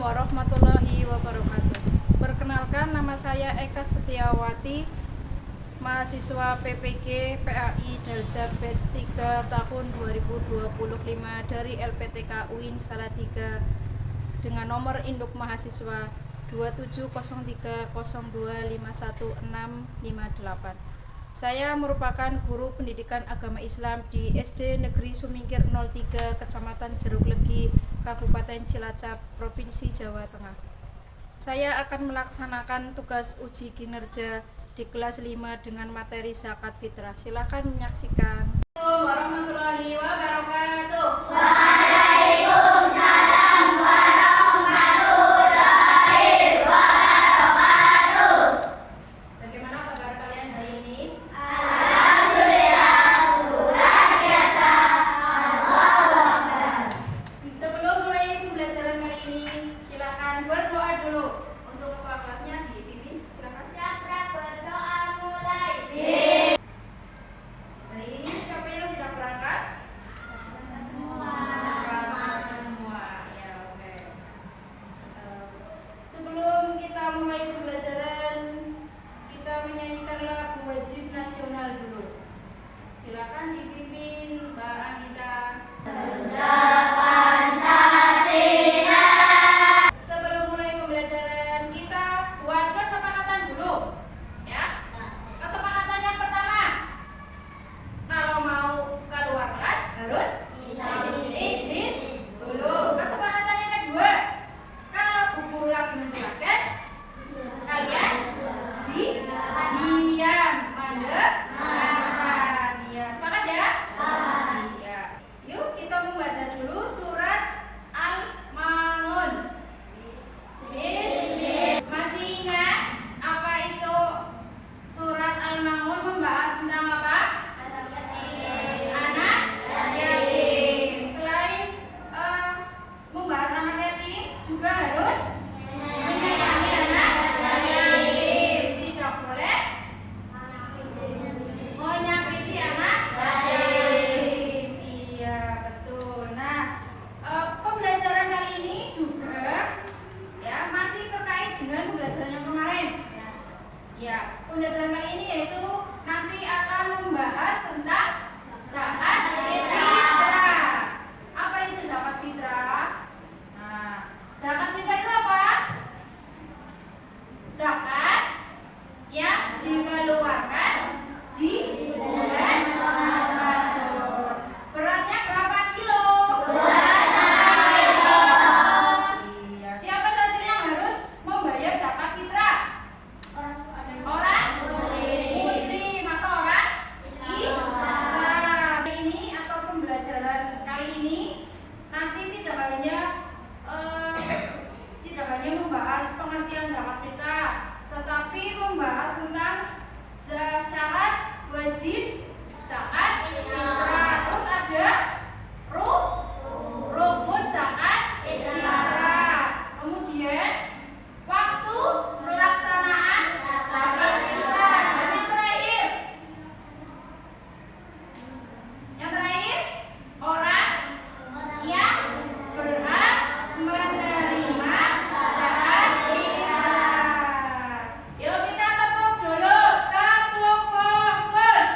warahmatullahi wabarakatuh. Perkenalkan, nama saya Eka Setiawati, mahasiswa PPG PAI Dalja Batch 3 tahun 2025 dari LPTK UIN Salatiga dengan nomor induk mahasiswa 27030251658. Saya merupakan guru pendidikan agama Islam di SD Negeri Sumingkir 03, Kecamatan Jeruk Legi, Kabupaten Cilacap, Provinsi Jawa Tengah. Saya akan melaksanakan tugas uji kinerja di kelas 5 dengan materi zakat fitrah. Silakan menyaksikan. Assalamualaikum warahmatullahi wabarakatuh. Waalaikumsalam warahmatullahi wabarakatuh. Bagaimana kabar kalian hari ini? Alhamdulillah, luar biasa. Allahu Akbar. Sebelum mulai pembelajaran kali ini, silakan berdoa dulu. Untuk kepala kelasnya dipimpin, silakan. Siapa berdoa mulai. Hari ini siapa yang tidak berangkat? Semua. Ya, oke. Sebelum kita mulai pembelajaran, kita menyanyikan lagu wajib nasional dulu. Silakan dipimpin Mbak Anita. Pancasila. Sebelum mulai pembelajaran, kita buat kesepakatan dulu. Ya. Kesepakatan yang pertama, kalau mau keluar kelas harus izin dulu. Kesepakatan yang kedua, kalau bu guru lagi menjelaskan, kalian diam, mendengarkan. Ya, sepakat ya? Iya. Yuk kita membaca dulu surat Al-Ma'un. Masih ingat apa itu surat Al-Ma'un membahas tentang apa? Anak yatim. Selain membahas anak yatim, juga harus menyayangi anak yatim. Tidak boleh menyakiti anak yatim. Iya, betul. Nah, pembelajaran kali ini juga ya masih terkait dengan pembelajaran yang kemarin. Ya, pembelajaran kali ini yaitu nanti akan membahas tentang zakat fitrah. Apa itu zakat fitrah? Nah, zakat fitrah itu apa? Zakat yang dikeluarkan di bulan Ramadan. Beratnya berapa kilo? 2 kilo. Iya. Siapa saja yang harus membayar zakat fitrah? Orang muslim atau orang Islam. Ini atau pembelajaran kali ini nanti tidak hanya membahas pengertian zakat fitrah, tetapi membahas tentang syarat wajib zakat fitrah. Terus ada rukun zakat fitrah. Kemudian waktu pelaksanaan zakat fitrah. Dan yang terakhir orang yang berhak menerima zakat fitrah. Yuk kita tepuk dulu, tepuk fokus,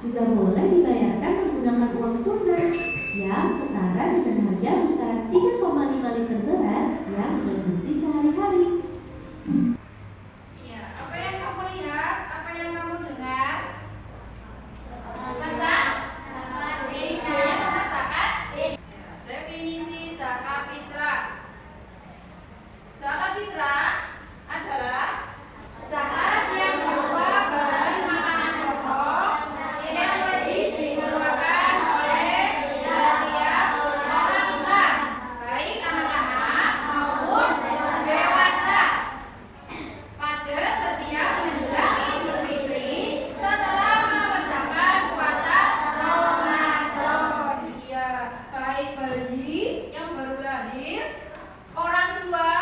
juga boleh dibayarkan menggunakan uang tunai yang setara dengan harga besaran 3,5 liter beras yang dikonsumsi sehari-hari. Iya, apa yang kamu lihat? Apa yang kamu dengar? Tentang videonya tentang zakat. Definisi zakat fitrah. Zakat fitrah adalah zakat yang berupa bahan makanan pokok yang wajib dikeluarkan oleh setiap orang Islam, baik anak-anak maupun dewasa, pada setiap menjelang Idul Fitri setelah mengerjakan puasa Ramadan. Iya, baik bayi yang baru lahir, orang tua,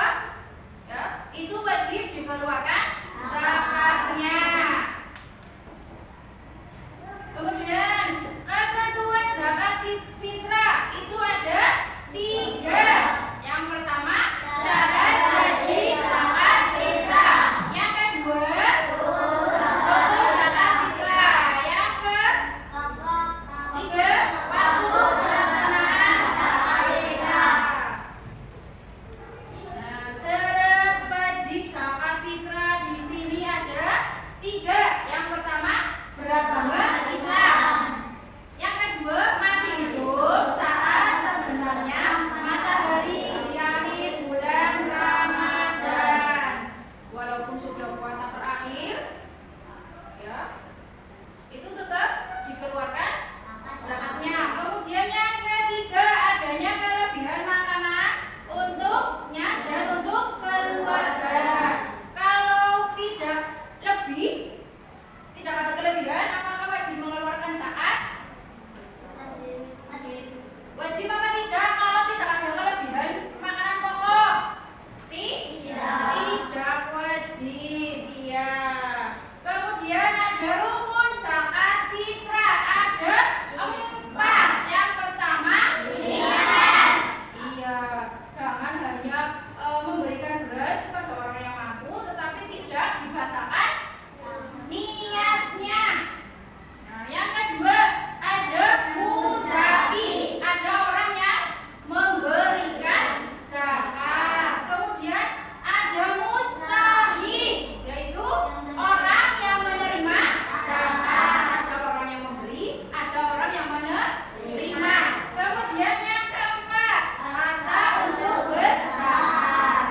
ya, itu wajib dikeluarkan zakatnya. Kemudian ketentuan zakat fitrah itu ada 3. Yang pertama, syarat wajib zakat fitrah. Yang kedua, rukun zakat fitrah. Yang ketiga, waktu pelaksanaan zakat fitrah. Nah, syarat wajib zakat fitrah di sini ada 3. Yang pertama, beragama Islam. Yang kedua, masih hidup saat terbenamnya matahari di akhir bulan Ramadan. Walaupun sudah puasa terakhir, ya, itu tetap dikeluarkan zakatnya. Kemudian yang ketiga, adanya kelebihan makanan untuknya dan untuk keluarga. Kalau tidak lebih, tidak ada kelebihan, apakah wajib mengeluarkan zakat? Wajib apa tidak? Kalau tidak ada kelebihan makanan pokok, tidak wajib. Iya. Kemudian ada rukun zakat fitrah, ada 4. Yang pertama, niat. Iya, jangan hanya memberikan beras kepada orang yang mampu, tetapi tidak dibacakan niatnya. Nah, yang kedua, ada muzaki, ada orang yang memberikan zakat. Kemudian ada mustahik, yaitu orang yang menerima zakat. Ada orang yang memberi, ada orang yang menerima. Kemudian yang keempat, harta untuk berzakat,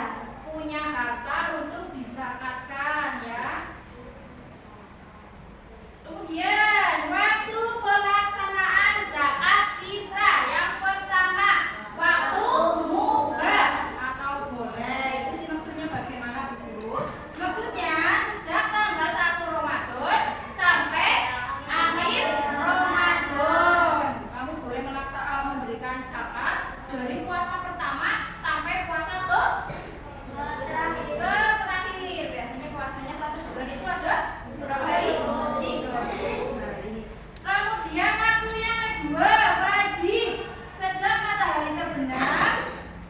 punya harta untuk dizakatkan, ya. Kemudian waktu pelaksanaan zakat fitrah. Yang pertama, waktu mubah atau boleh. Itu sih maksudnya bagaimana, Bu? Maksudnya sejak tanggal 1 Ramadan sampai akhir Ramadan. Kamu boleh memberikan zakat dari puasa pertama sampai puasa terakhir. Biasanya puasanya 1 bulan itu ada berapa hari? 30 hari. Kemudian waktu yang kedua, wajib sejak matahari terbenam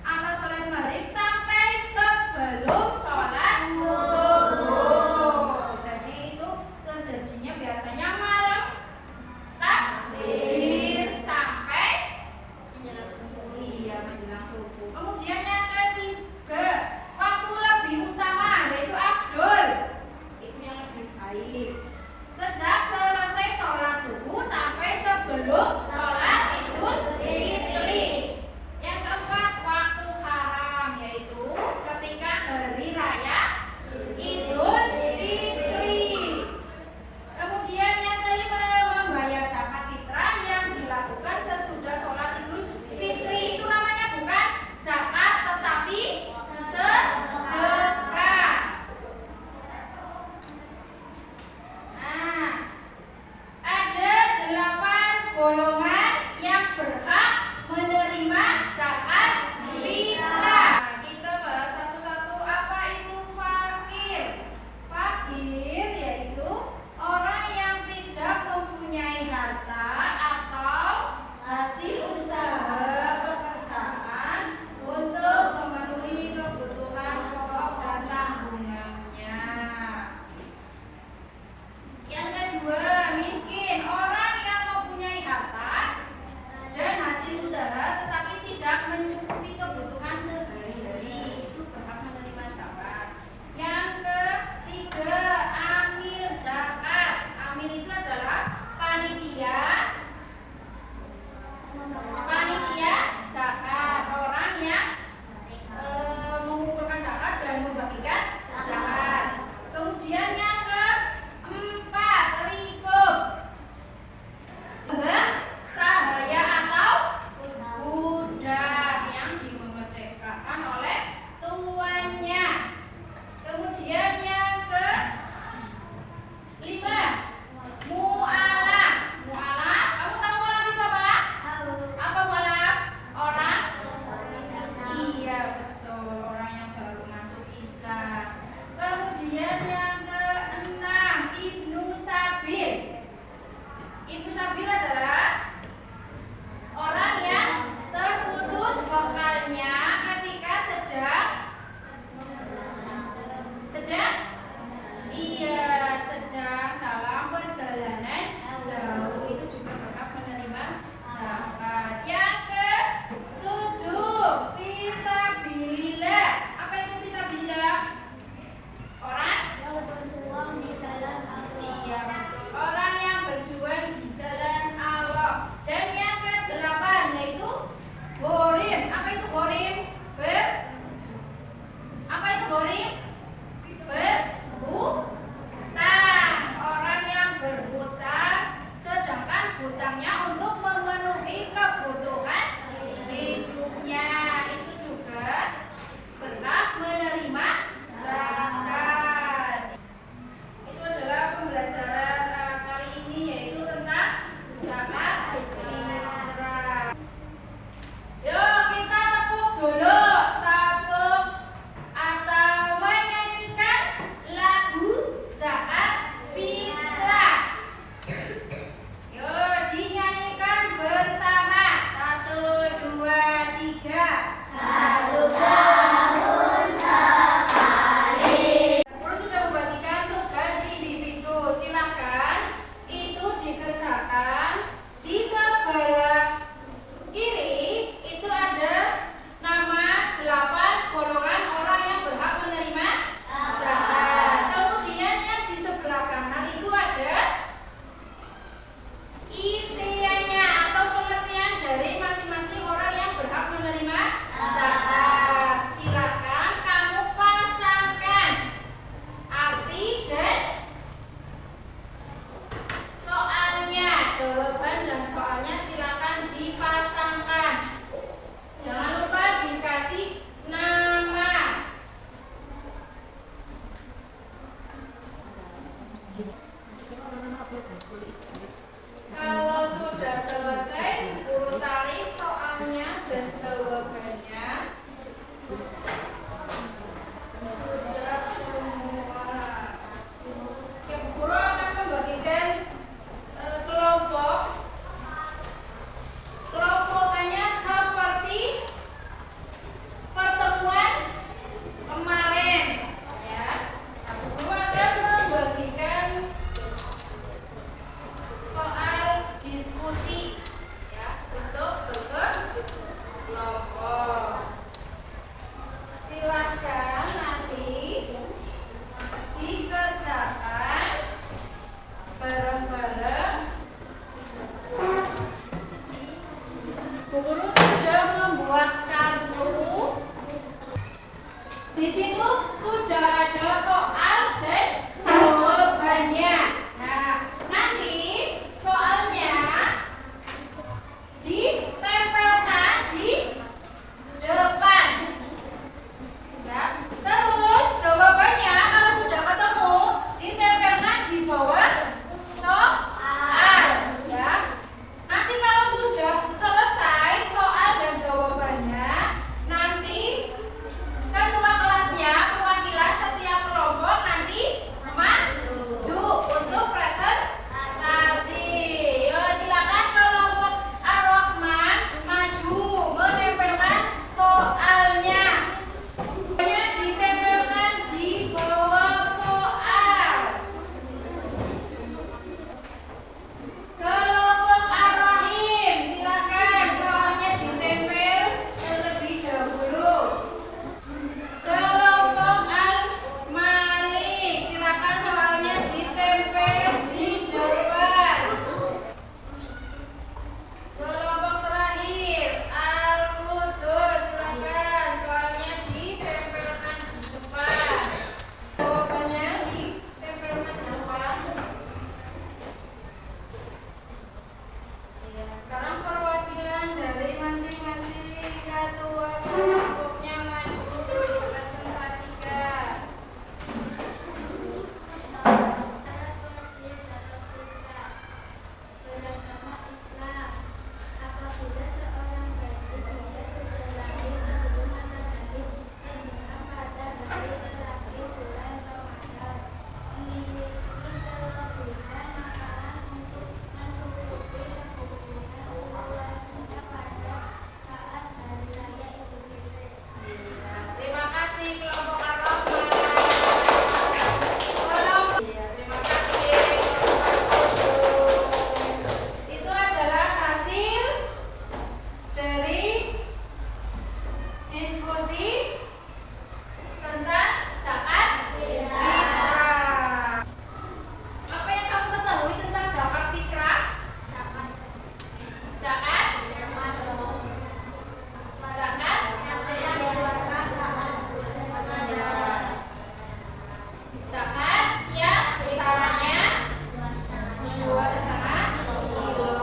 atau sholat maghrib sampai sebelum sholat subuh. Jadi itu terjadinya biasanya malam takbir sampai menjelang subuh. Iya, menjelang subuh. jawabannya sudah semua. Oke, Bu Guru akan membagikan kelompok. Kelompokannya seperti pertemuan kemarin, ya. Bu Guru akan membagikan soal diskusi, ya, untuk berkelompok. Silahkan nanti dikerjakan bareng-bareng. Bu Guru sudah membuat kartu. Di situ sudah ada soal dan jawabannya. Nah, nanti soalnya ditempelkan di depan. Ya. Terus jawabannya kalau sudah ketemu ditempelkan di bawah soal. Ya. Nanti kalau sudah selesai soal dan jawabannya, nanti ketua kelasnya, perwakilan setiap kelompok nanti maju untuk presentasi. Yo, silakan kelompok Ar-Rahman maju menempelkan soalnya. Soalnya ditempelkan di bawah soal. Kelompok Ar-Rahim, silakan soalnya ditempel terlebih dahulu. Kelompok Al-Malik, silakan soalnya ditempel di depan. Kelompok terakhir Al-Qudus, silakan soalnya ditempelkan di depan. Jawabannya ditempelkan di depan. Ya, sekarang perwakilan dari masing-masing ketua kelompoknya maju dipresentasikan. Beragama Islam. Apabila seorang gadis dia sudah lahir sebelum matahari terbenam pada hari terakhir bulan Ramadan, memiliki kelebihan makanan untuk mencukupi kebutuhan keluarganya pada saat hari raya Idul Fitri. Terima kasih kelompok Ar-Rahman. Terima kasih kelompok itu adalah hasil dari diskusi tentang zakat fitrah. Apa yang kamu ketahui tentang zakat fitrah? Zakat zakat zakat yang besarannya 2,5 kilo.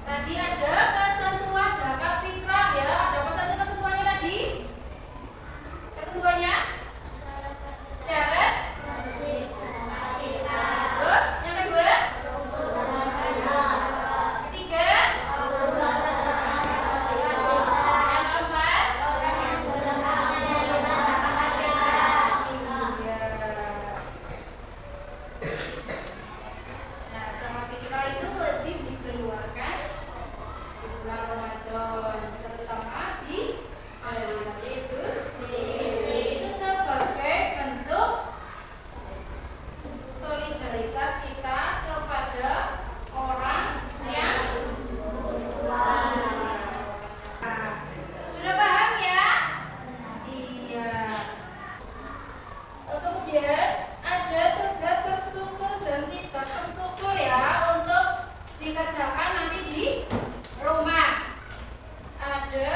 Tadi ada ketentuan zakat fitrah, ya. Ada apa saja ketentuannya tadi? Ketentuannya syarat. Terus yang kedua? Ketiga? Yang keempat? Iya. Nah, zakat fitrah itu wajib dikeluarkan di bulan Ramadan, terutama di hari raya Idul Fitri. Itu sebagai bentuk solidaritas kita kepada orang yang Nah, sudah paham ya? Iya. Kemudian ada tugas terstruktur dan tidak terstruktur, ya, untuk dikerjakan nanti di rumah. Ada